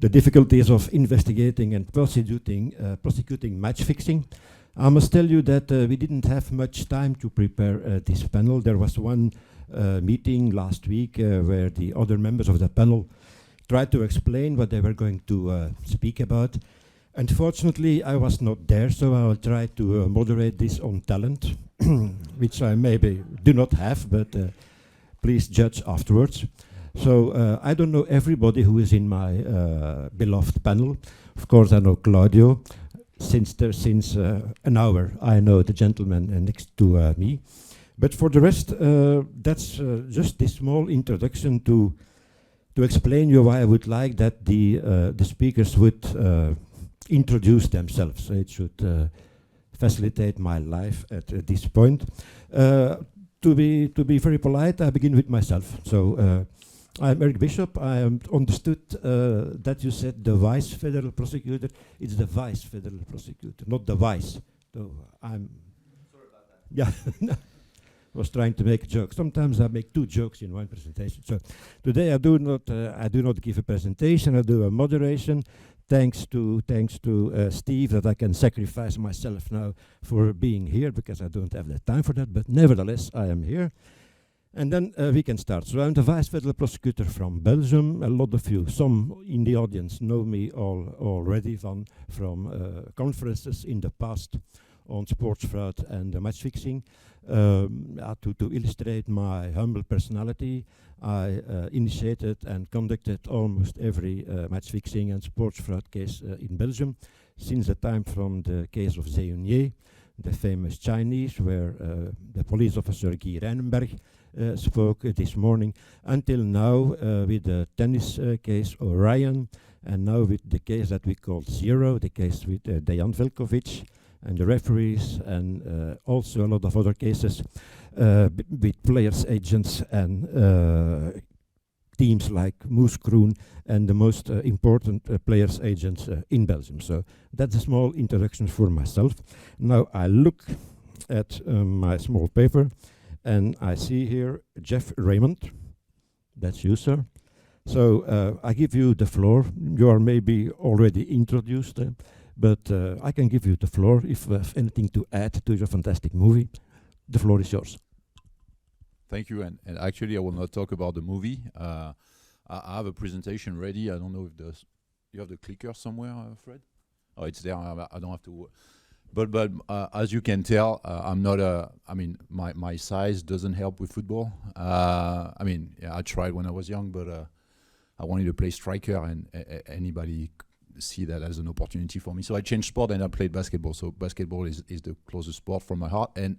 the difficulties of investigating and prosecuting match fixing. I must tell you that we didn't have much time to prepare this panel. There was one meeting last week where the other members of the panel tried to explain what they were going to speak about. Unfortunately, I was not there, so I will try to moderate this on talent, which I maybe do not have, but please judge afterwards. So I don't know everybody who is in my beloved panel. Of course, I know Claudio. Since an hour, I know the gentleman next to me. But for the rest, that's just this small introduction to explain you why I would like that the speakers would introduce themselves. So it should facilitate my life at this point. To be very polite, I begin with myself. So I'm Eric Bishop. I understood that you said the vice federal prosecutor. It's the vice federal prosecutor, not the vice. So I'm sorry about that. Yeah. I was trying to make a joke. Sometimes I make two jokes in one presentation. So today I do not give a presentation. I do a moderation. Thanks to Steve that I can sacrifice myself now for being here because I don't have the time for that. But nevertheless, I am here. And then we can start. So I'm the vice federal prosecutor from Belgium. A lot of you, some in the audience, know me already from conferences in the past on sports fraud and match fixing. To illustrate my humble personality, I initiated and conducted almost every match fixing and sports fraud case in Belgium since the time from the case of Zeunier, the famous Chinese, where the police officer Guy Reinenberg spoke this morning, until now with the tennis case Orion, and now with the case that we call Zero, the case with Dejan Velkovic, and the referees, and also a lot of other cases with players, agents, and teams like Moes Kroen, and the most important players, agents in Belgium. So that's a small introduction for myself. Now I look at my small paper, and I see here Jeff Raymond. That's you, sir. So I give you the floor. You are maybe already introduced, but I can give you the floor if you have anything to add to your fantastic movie. The floor is yours. Thank you, and actually I will not talk about the movie. I have a presentation ready. I don't know if you have the clicker somewhere, Fred? Oh, it's there. I don't have to. But as you can tell, I'm not a. I mean, my size doesn't help with football. I mean, yeah, I tried when I was young, but I wanted to play striker, and anybody see that as an opportunity for me. So I changed sport and I played basketball. So basketball is the closest sport from my heart. And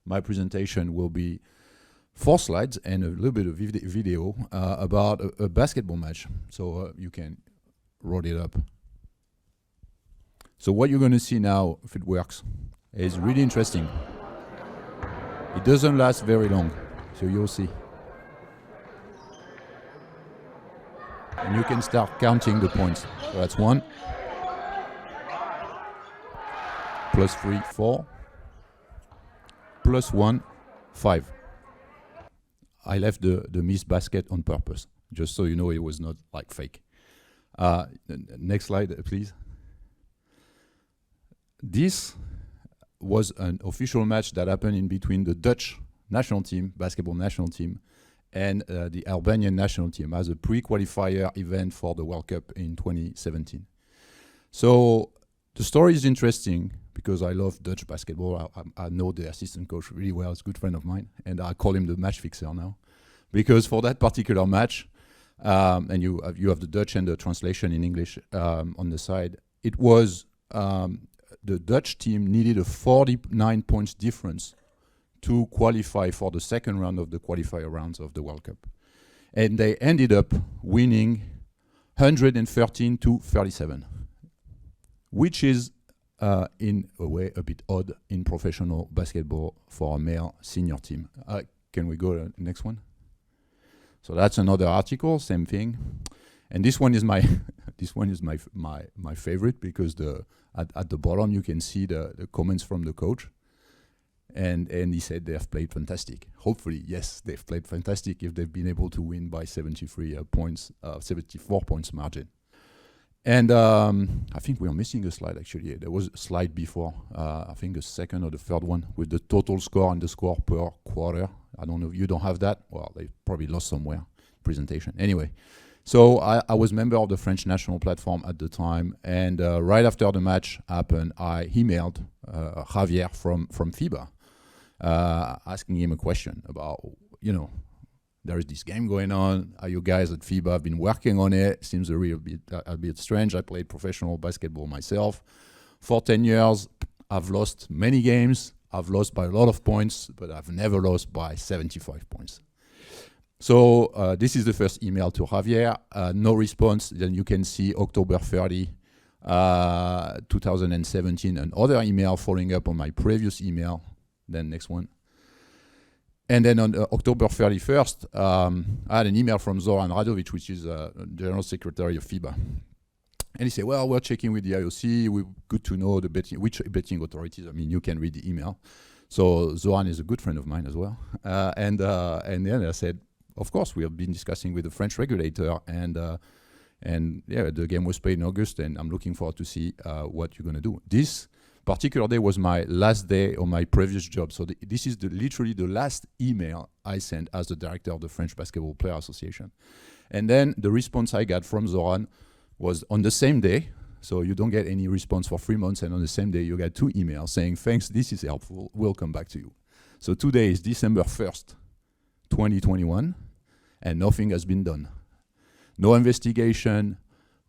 my presentation will be 4 slides and a little bit of video about a basketball match. So you can roll it up. So what you're going to see now, if it works, is really interesting. It doesn't last very long, so you'll see. And you can start counting the points. So that's 1, +3, 4, +1, 5. I left the missed basket on purpose, just so you know it was not like fake. Next slide, please. This was an official match that happened in between the Dutch national team, basketball national team, and the Albanian national team as a pre-qualifier event for the World Cup in 2017. So the story is interesting because I love Dutch basketball. I know the assistant coach really well. It's a good friend of mine, and I call him the match fixer now, because for that particular match, and you have the Dutch and the translation in English on the side. It was the Dutch team needed a 49 points difference to qualify for the second round of the qualifier rounds of the World Cup. And they ended up winning 113-37, which is in a way a bit odd in professional basketball for a male senior team. Can we go to the next one? So that's another article, same thing. And this one is my my favorite, because at the bottom you can see the comments from the coach, and he said they have played fantastic. Hopefully, yes, they've played fantastic if they've been able to win by 74 points margin. And I think we are missing a slide, actually. There was a slide before, I think the second or the third one, with the total score and the score per quarter. I don't know if you don't have that. Well, they probably lost somewhere, presentation. Anyway, so I was member of the French national platform at the time, and right after the match happened, I emailed Javier from FIBA, asking him a question about, there is this game going on. Are you guys at FIBA have been working on it? Seems a bit strange. I played professional basketball myself for 10 years. I've lost many games. I've lost by a lot of points, but I've never lost by 75 points. So this is the first email to Javier. No response. Then you can see October 30, 2017, another email following up on my previous email. Then next one. And then on October 31st, I had an email from Zoran Radovic, which is General Secretary of FIBA. And he said, well, we're checking with the IOC. We're good to know which betting authorities. I mean, you can read the email. So Zoran is a good friend of mine as well. And then I said, of course, we have been discussing with the French regulator. And yeah, the game was played in August, and I'm looking forward to see what you're going to do. This particular day was my last day on my previous job. So this is literally the last email I sent as the director of the French Basketball Player Association. And then the response I got from Zoran was on the same day. So you don't get any response for 3 months. And on the same day, you get 2 emails saying, thanks, this is helpful. We'll come back to you. So today is December 1st, 2021, and nothing has been done. No investigation,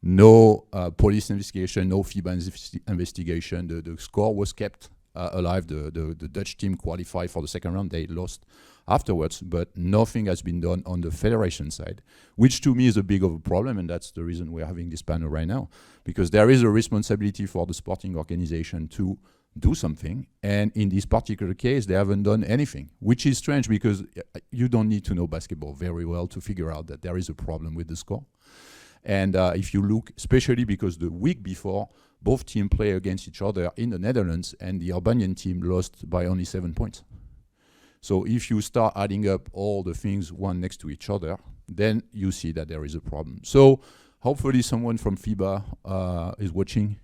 no police investigation, no FIBA investigation. The score was kept alive. The Dutch team qualified for the second round. They lost afterwards, but nothing has been done on the federation side, which to me is a big of a problem, and that's the reason we're having this panel right now, because there is a responsibility for the sporting organization to do something, and in this particular case, they haven't done anything, which is strange because you don't need to know basketball very well to figure out that there is a problem with the score. And if you look, especially because the week before, both teams play against each other in the Netherlands, and the Albanian team lost by only 7 points. So if you start adding up all the things one next to each other, then you see that there is a problem. So hopefully someone from FIBA is watching,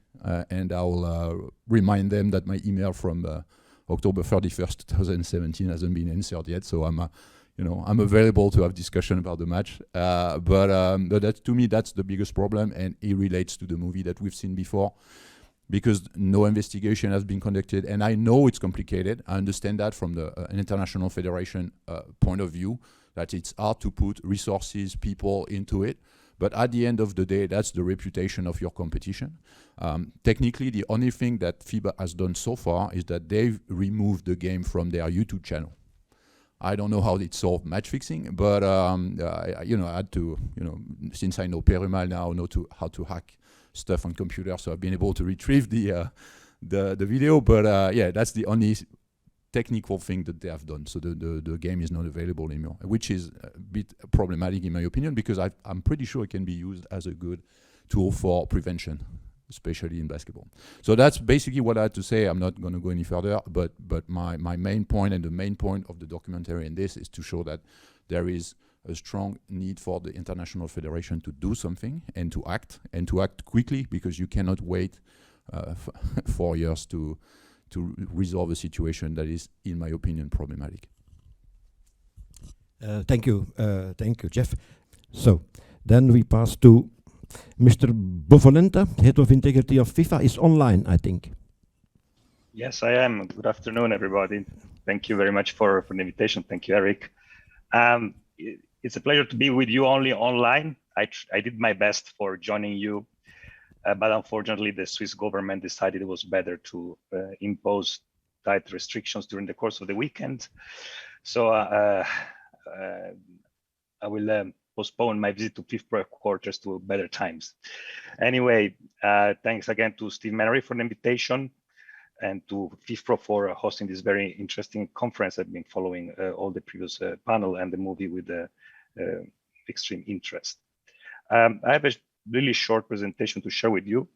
and I'll remind them that my email from October 31st, 2017 hasn't been answered yet. So I'm available to have discussion about the match. But that, to me, that's the biggest problem, and it relates to the movie that we've seen before, because no investigation has been conducted. And I know it's complicated. I understand that from an international federation point of view, that it's hard to put resources, people into it. But at the end of the day, that's the reputation of your competition. Technically, the only thing that FIBA has done so far is that they've removed the game from their YouTube channel. I don't know how it solved match fixing, but I had to, since I know Perumal now, know how to hack stuff on computers, so I've been able to retrieve the video. But yeah, that's the only technical thing that they have done. So the game is not available anymore, which is a bit problematic in my opinion, because I'm pretty sure it can be used as a good tool for prevention, especially in basketball. So that's basically what I had to say. I'm not going to go any further, but my main point, and the main point of the documentary in this, is to show that there is a strong need for the International Federation to do something and to act quickly, because you cannot wait 4 years to resolve a situation that is, in my opinion, problematic. Thank you, Jeff. So then we pass to Mr. Bovolenta, Head of Integrity of FIFA, is online, I think. Yes, I am. Good afternoon, everybody. Thank you very much for the invitation. Thank you, Eric. It's a pleasure to be with you only online. I did my best for joining you, but unfortunately, the Swiss government decided it was better to impose tight restrictions during the course of the weekend. So I will postpone my visit to FIFPro quarters to better times. Anyway, thanks again to Steve Mallory for the invitation, and to FIFPro for hosting this very interesting conference. I've been following all the previous panel and the movie with extreme interest. I have a really short presentation to share with you,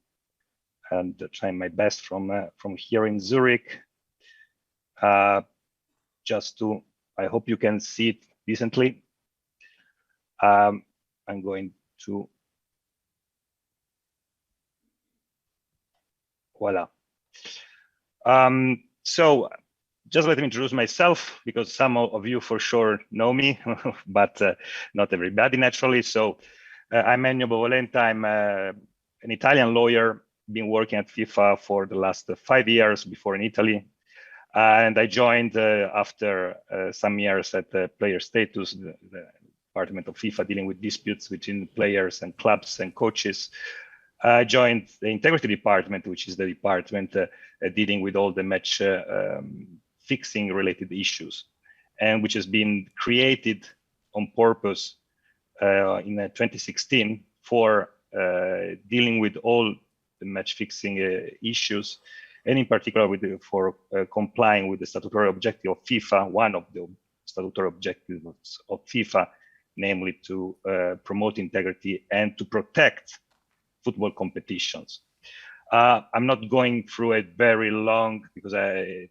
and trying my best from here in Zurich. I hope you can see it decently. I'm going to Voila. So just let me introduce myself, because some of you for sure know me, but not everybody naturally. So I'm Ennio Bovolenta. I'm an Italian lawyer, been working at FIFA for the last 5 years before in Italy. And I joined after some years at the player status, the department of FIFA dealing with disputes between players and clubs and coaches. I joined the integrity department, which is the department dealing with all the match fixing related issues, and which has been created on purpose in 2016 for dealing with all the match fixing issues, and in particular for complying with the statutory objective of FIFA, one of the statutory objectives of FIFA, namely to promote integrity and to protect football competitions. I'm not going through a very long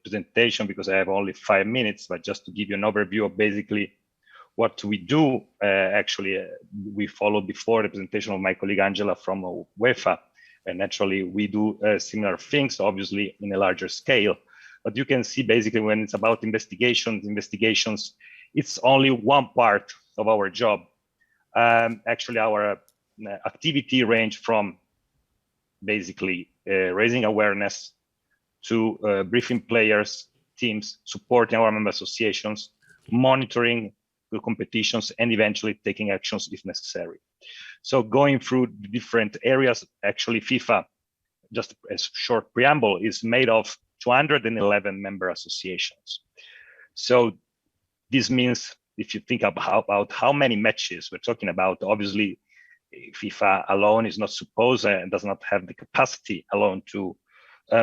presentation because I have only 5 minutes, but just to give you an overview of basically what we do. We followed before the presentation of my colleague Angela from UEFA, and naturally we do similar things, obviously in a larger scale. But you can see basically when it's about investigations, it's only one part of our job. Actually, our activity range from basically raising awareness to briefing players, teams, supporting our member associations, monitoring the competitions, and eventually taking actions if necessary. So going through the different areas, actually FIFA, just a short preamble, is made of 211 member associations. So this means if you think about how many matches we're talking about, obviously FIFA alone is not supposed and does not have the capacity alone to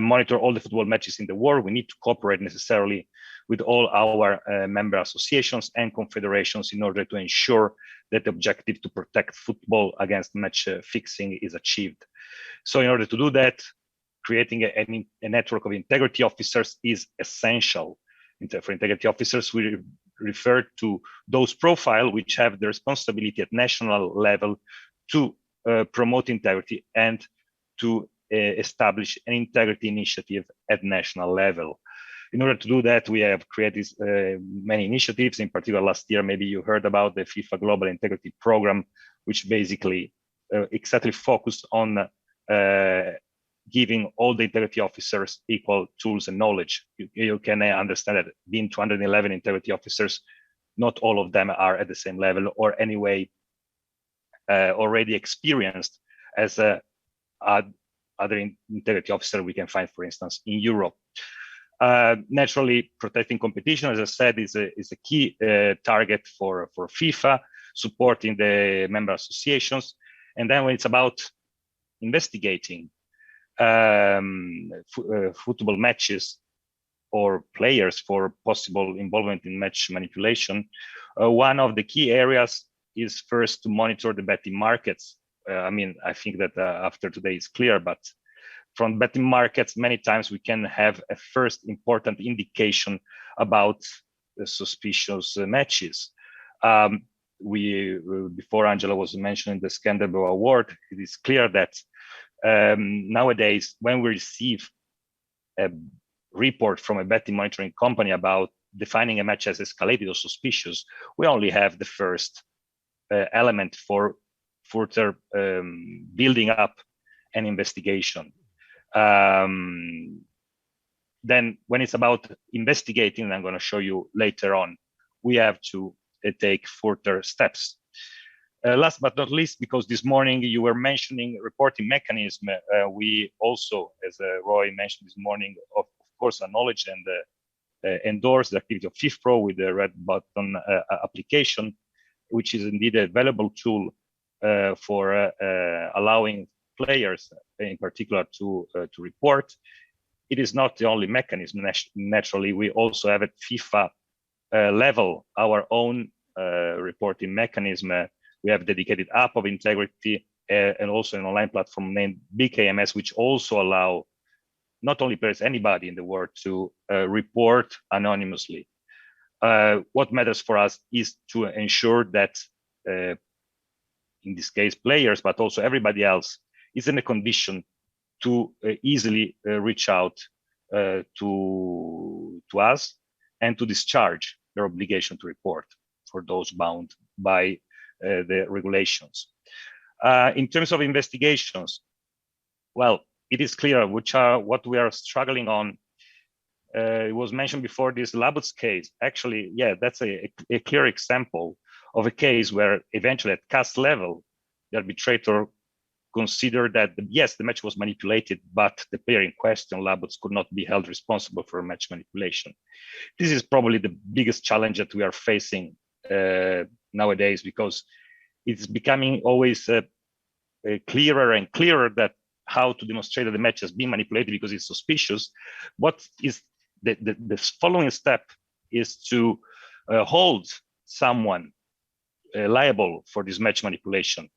monitor all the football matches in the world. We need to cooperate necessarily with all our member associations and confederations in order to ensure that the objective to protect football against match fixing is achieved. So in order to do that, creating a network of integrity officers is essential. For integrity officers, we refer to those profiles which have the responsibility at national level to promote integrity and to establish an integrity initiative at national level. In order to do that, we have created many initiatives. In particular, last year, maybe you heard about the FIFA Global Integrity Program, which basically exactly focused on giving all the integrity officers equal tools and knowledge. You can understand that being 211 integrity officers, not all of them are at the same level or anyway already experienced as other integrity officer we can find, for instance, in Europe. Naturally, protecting competition, as I said, is a key target for FIFA, supporting the member associations. And then when it's about investigating football matches or players for possible involvement in match manipulation, one of the key areas is first to monitor the betting markets. I think that after today is clear, but from betting markets, many times we can have a first important indication about the suspicious matches. Before Angela was mentioning the Scandal Award, it is clear that nowadays when we receive a report from a betting monitoring company about defining a match as escalated or suspicious, we only have the first element for further building up an investigation. Then when it's about investigating, and I'm going to show you later on, we have to take further steps. Last but not least, because this morning you were mentioning reporting mechanism, we also, as Roy mentioned this morning, of course, acknowledge and endorse the activity of FIFPro with the red button application, which is indeed a valuable tool for allowing players, in particular, to report. It is not the only mechanism. Naturally, we also have at FIFA level our own reporting mechanism. We have a dedicated app of integrity and also an online platform named BKMS, which also allow not only players, anybody in the world to report anonymously. What matters for us is to ensure that, in this case, players, but also everybody else, is in a condition to easily reach out to us and to discharge their obligation to report for those bound by the regulations. In terms of investigations, well, it is clear what we are struggling on. It was mentioned before, this Labuts case. Actually, yeah, that's a clear example of a case where eventually at CAS level, the arbitrator considered that yes, the match was manipulated, but the player in question, Labuts, could not be held responsible for match manipulation. This is probably the biggest challenge that we are facing nowadays, because it's becoming always clearer and clearer that how to demonstrate that the match has been manipulated because it's suspicious. What is the following step is to hold someone liable for this match manipulation.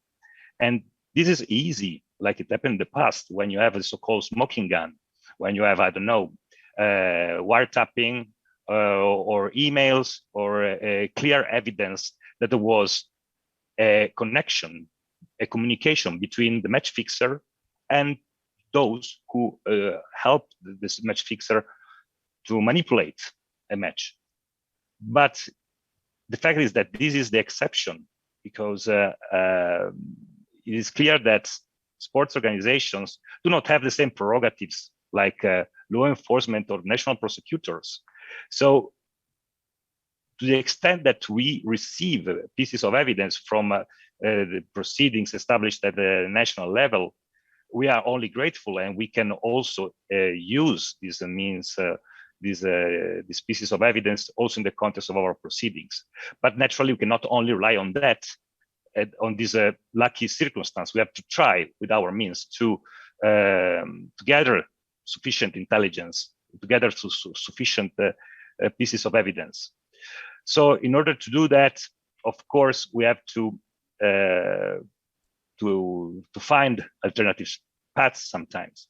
And this is easy, like it happened in the past when you have a so-called smoking gun, when you have, I don't know, wiretapping or emails or clear evidence that there was a connection, a communication between the match fixer and those who helped this match fixer to manipulate a match. But the fact is that this is the exception, because it is clear that sports organizations do not have the same prerogatives like law enforcement or national prosecutors. So to the extent that we receive pieces of evidence from the proceedings established at the national level, we are only grateful, and we can also use these means, these pieces of evidence also in the context of our proceedings. But naturally, we cannot only rely on that, on this lucky circumstance. We have to try with our means to gather sufficient intelligence, to gather sufficient pieces of evidence. So in order to do that, of course, we have to find alternative paths sometimes.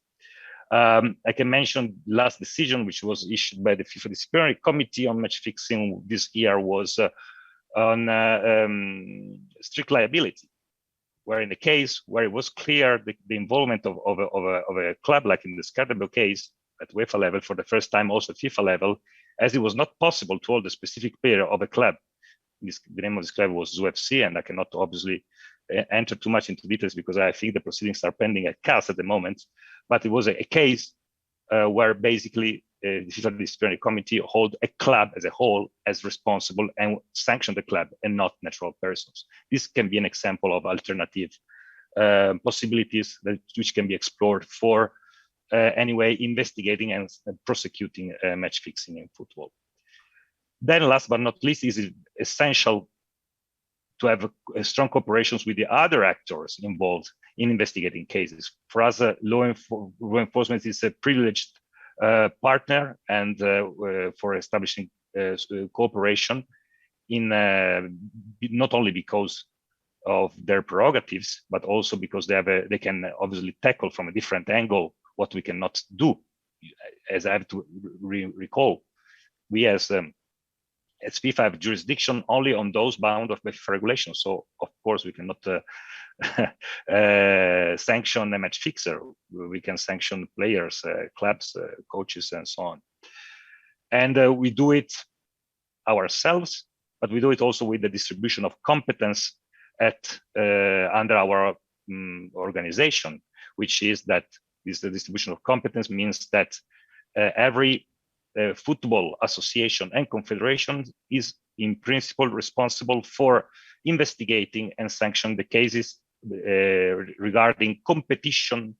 I can mention the last decision, which was issued by the FIFA Disciplinary Committee on match fixing this year, was on strict liability, where in the case where it was clear the involvement of a club, like in the Scarabeo case at UEFA level, for the first time also at FIFA level, as it was not possible to hold the specific player of a club. The name of this club was ZUFC, and I cannot obviously enter too much into details because I think the proceedings are pending at CAS at the moment. But it was a case where basically the FIFA Disciplinary Committee hold a club as a whole as responsible and sanction the club and not natural persons. This can be an example of alternative possibilities which can be explored for anyway investigating and prosecuting match fixing in football. Then last but not least, is it essential to have a strong cooperations with the other actors involved in investigating cases. For us, law enforcement is a privileged partner, and for establishing cooperation in not only because of their prerogatives, but also because they can obviously tackle from a different angle what we cannot do. As I have to recall, we as FIFA have jurisdiction only on those bound by FIFA regulations. So of course we cannot sanction a match fixer. We can sanction players, clubs, coaches, and so on. And we do it ourselves, but we do it also with the distribution of competence at under our organization, which is that the distribution of competence means that every football association and confederation is in principle responsible for investigating and sanctioning the cases regarding competition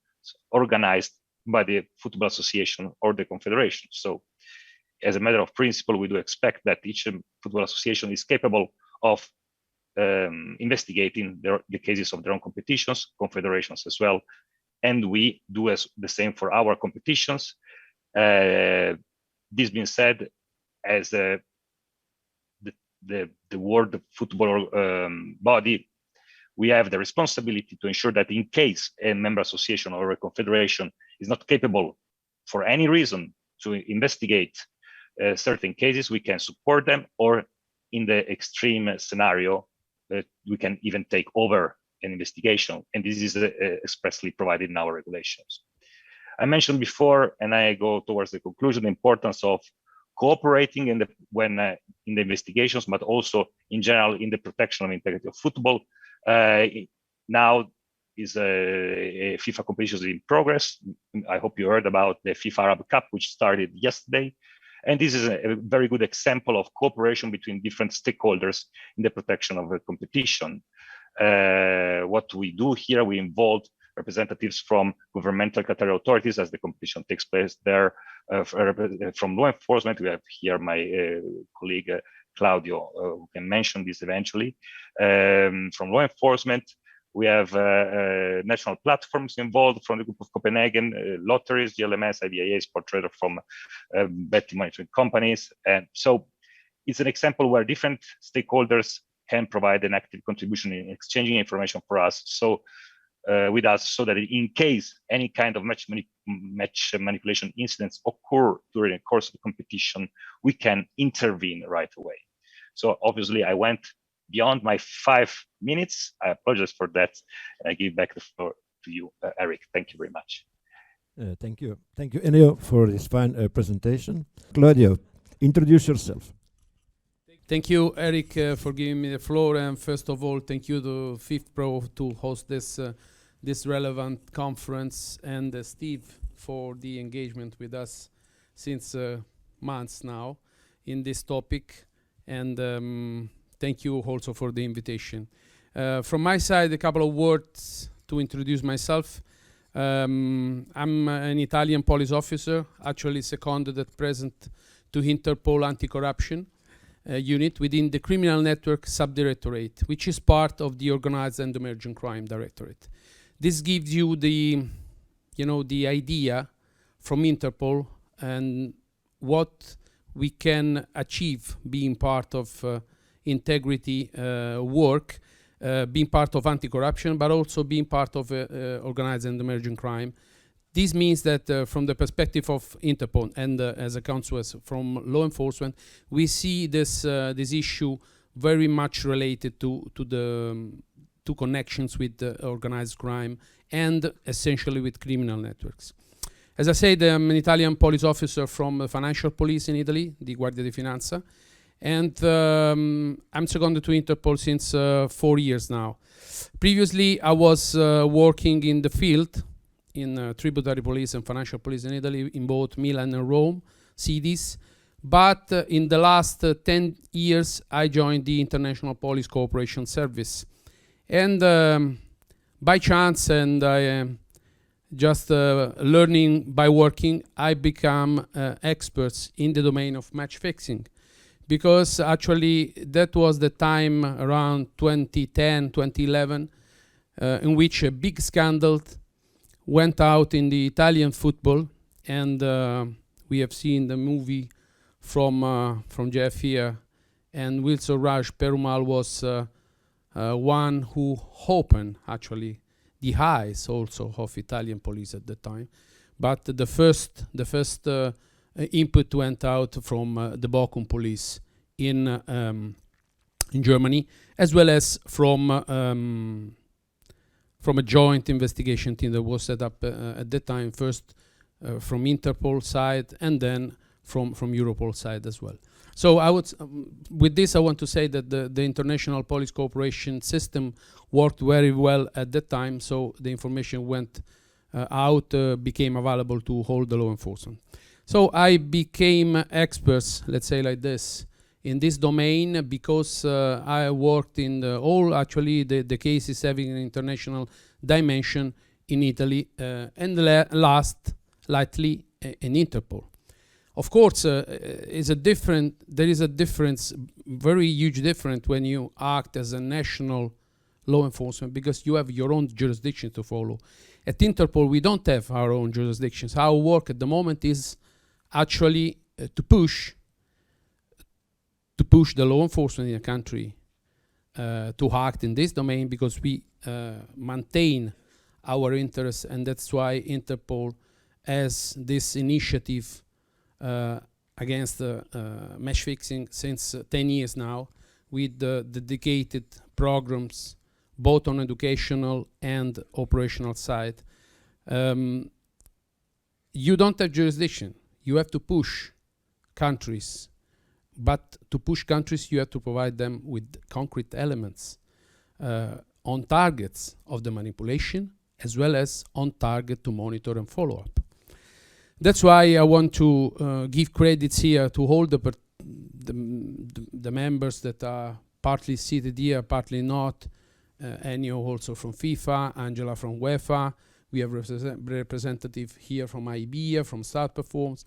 organized by the football association or the confederation. So as a matter of principle, we do expect that each football association is capable of investigating the cases of their own competitions, confederations as well. And we do the same for our competitions. This being said, as the World Football body, we have the responsibility to ensure that in case a member association or a confederation is not capable for any reason to investigate certain cases, we can support them, or in the extreme scenario, we can even take over an investigation. And this is expressly provided in our regulations. I mentioned before, and I go towards the conclusion, the importance of cooperating in the investigations, but also in general in the protection of integrity of football. Now is a FIFA competition in progress. I hope you heard about the FIFA Arab Cup, which started yesterday. And this is a very good example of cooperation between different stakeholders in the protection of a competition. What we do here, we involve representatives from governmental Qatari authorities as the competition takes place there. From law enforcement, we have here my colleague Claudio, who can mention this eventually. From law enforcement, we have national platforms involved from the Group of Copenhagen, lotteries, GLMS, IBIA, Sport Trader from betting monitoring companies. And so it's an example where different stakeholders can provide an active contribution in exchanging information for us. So with us, so that in case any kind of match manipulation incidents occur during the course of the competition, we can intervene right away. So obviously I went beyond my 5 minutes. I apologize for that. And I give back the floor to you, Eric. Thank you very much. Thank you. Thank you, Ennio, for this fine presentation. Claudio, introduce yourself. Thank you, Eric, for giving me the floor. And first of all, thank you to FIFPro to host this relevant conference, and Steve for the engagement with us since months now in this topic. And thank you also for the invitation. From my side, a couple of words to introduce myself. I'm an Italian police officer, actually seconded at present to Interpol Anti-Corruption unit within the Criminal Network Subdirectorate, which is part of the Organized and Emerging Crime Directorate. This gives you the idea from Interpol and what we can achieve being part of integrity work, being part of anti-corruption, but also being part of organized and emerging crime. This means that from the perspective of Interpol and as a consequence from law enforcement, we see this issue very much related to connections with organized crime and essentially with criminal networks. As I said, I'm an Italian police officer from the financial police in Italy, the Guardia di Finanza, and I'm seconded to Interpol since 4 years now. Previously, I was working in the field in tributary police and financial police in Italy, in both Milan and Rome cities. But in the last 10 years, I joined the International Police Cooperation Service. And by chance, and I just learning by working, I become experts in the domain of match fixing. Because actually that was the time around 2010, 2011, in which a big scandal went out in the Italian football, and we have seen the movie from Jeff here, and Wilson Raj Perumal was one who opened actually the eyes also of Italian police at the time. But the first input went out from the Bochum police in Germany, as well as from a joint investigation team that was set up at that time, first from Interpol side and then from Europol side as well. So I would, with this, I want to say that the international police cooperation system worked very well at that time. So the information went out, became available to all the law enforcement. So I became experts, let's say like this, in this domain because I worked in all actually the cases having an international dimension in Italy and last, lightly, in Interpol. Of course, there is a difference, very huge difference when you act as a national law enforcement because you have your own jurisdiction to follow. At Interpol, we don't have our own jurisdictions. Our work at the moment is actually to push the law enforcement in a country to act in this domain because we maintain our interests, and that's why Interpol has this initiative against match fixing since 10 years now, with dedicated programs both on educational and operational side. you don't have jurisdiction. You have to push countries. But to push countries, you have to provide them with concrete elements on targets of the manipulation, as well as on target to monitor and follow up. That's why I want to give credits here to all the members that are partly seated here, partly not. Ennio also from FIFA, Angela from UEFA. We have representative here from IBEA, from Start Performs,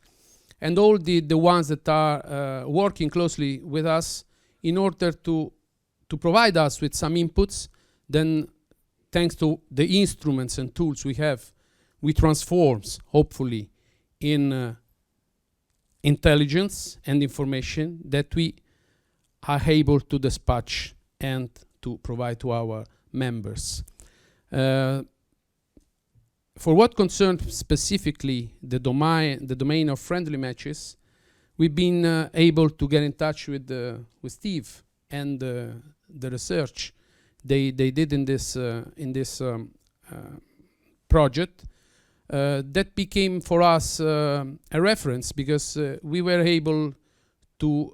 and all the ones that are working closely with us in order to provide us with some inputs. Then, thanks to the instruments and tools we have, we transforms, hopefully, in intelligence and information that we are able to dispatch and to provide to our members. For what concerns specifically the domain of friendly matches, we've been able to get in touch with Steve and the research they did in this project. That became for us a reference, because we were able to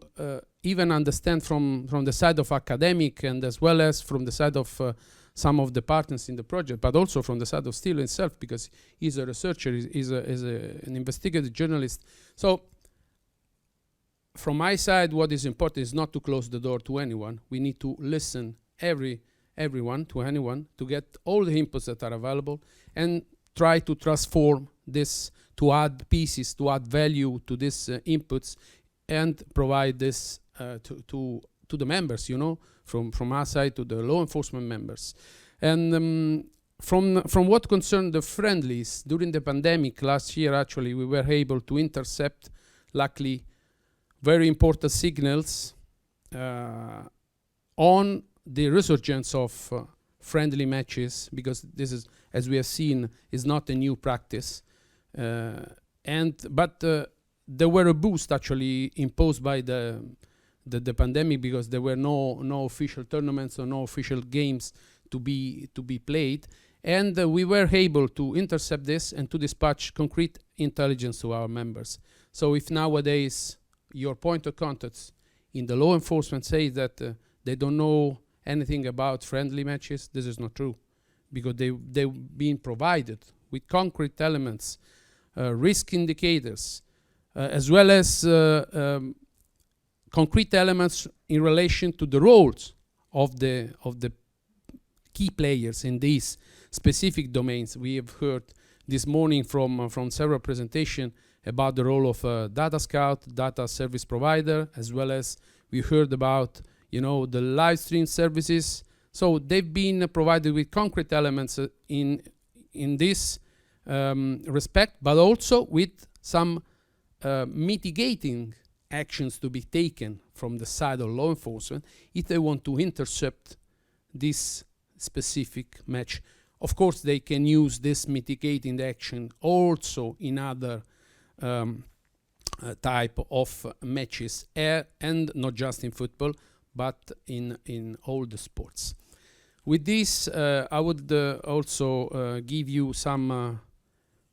even understand from the side of academic, and as well as from the side of some of the partners in the project, but also from the side of Steele himself, because he's a researcher, he's an investigative journalist. So from my side, what is important is not to close the door to anyone. We need to listen everyone, to anyone, to get all the inputs that are available, and try to transform this, to add pieces, to add value to these inputs, and provide this to the members, you know, from our side to the law enforcement members. And from what concerned the friendlies, during the pandemic last year, actually, we were able to intercept, luckily, very important signals on the resurgence of friendly matches, because this is, as we have seen, is not a new practice. But there were a boost actually imposed by the pandemic, because there were no official tournaments or no official games to be played, and we were able to intercept this and to dispatch concrete intelligence to our members. So if nowadays your point of contacts in the law enforcement say that they don't know anything about friendly matches, this is not true, because they've been provided with concrete elements, risk indicators, as well as concrete elements in relation to the roles of the key players in these specific domains. We have heard this morning from several presentations about the role of data scout, data service provider, as well as we heard about, you know, the live stream services. So they've been provided with concrete elements in this respect, but also with some mitigating actions to be taken from the side of law enforcement if they want to intercept this specific match. Of course, they can use this mitigating action also in other type of matches, and not just in football, but in all the sports. With this, I would also give you some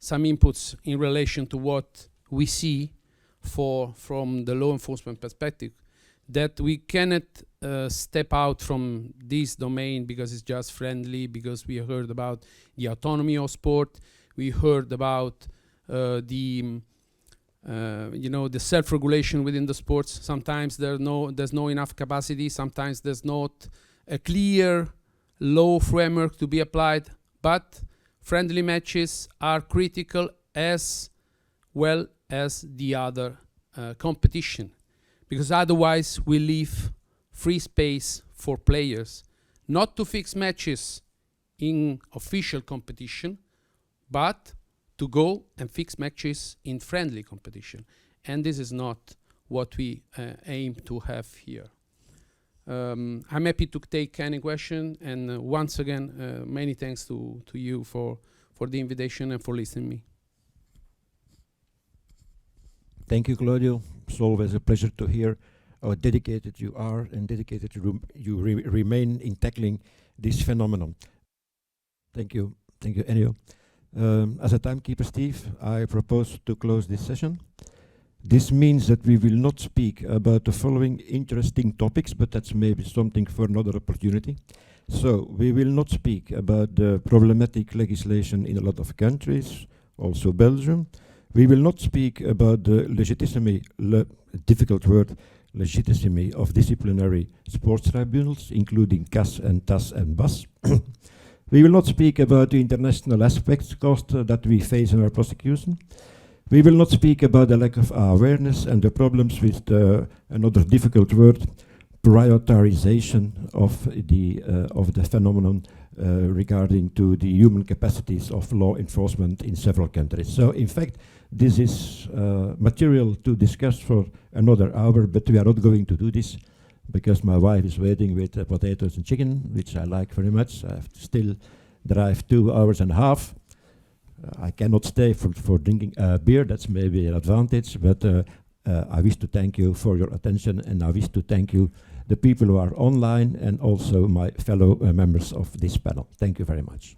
inputs in relation to what we see from the law enforcement perspective, that we cannot step out from this domain because it's just friendly, because we heard about the autonomy of sport, we heard about the self-regulation within the sports. Sometimes there's no enough capacity, sometimes there's not a clear law framework to be applied, but friendly matches are critical as well as the other competition, because otherwise we leave free space for players not to fix matches in official competition, but to go and fix matches in friendly competition. And this is not what we aim to have here. I'm happy to take any question, and once again, many thanks to you for the invitation and for listening to me. Thank you, Claudio. It's always a pleasure to hear how dedicated you are and dedicated you remain in tackling this phenomenon. Thank you, Ennio. As a timekeeper, Steve, I propose to close this session. This means that we will not speak about the following interesting topics, but that's maybe something for another opportunity. So we will not speak about the problematic legislation in a lot of countries, also Belgium. We will not speak about the legitimacy, difficult word, legitimacy of disciplinary sports tribunals, including CAS and TAS and BAS. We will not speak about the international aspects cost that we face in our prosecution. We will not speak about the lack of awareness and the problems with another difficult word, prioritization of the phenomenon regarding to the human capacities of law enforcement in several countries. So in fact, this is material to discuss for another hour, but we are not going to do this because my wife is waiting with potatoes and chicken, which I like very much. I have to still drive 2 hours and a half. I cannot stay for drinking beer, that's maybe an advantage, but I wish to thank you for your attention, and I wish to thank you, the people who are online, and also my fellow members of this panel. Thank you very much.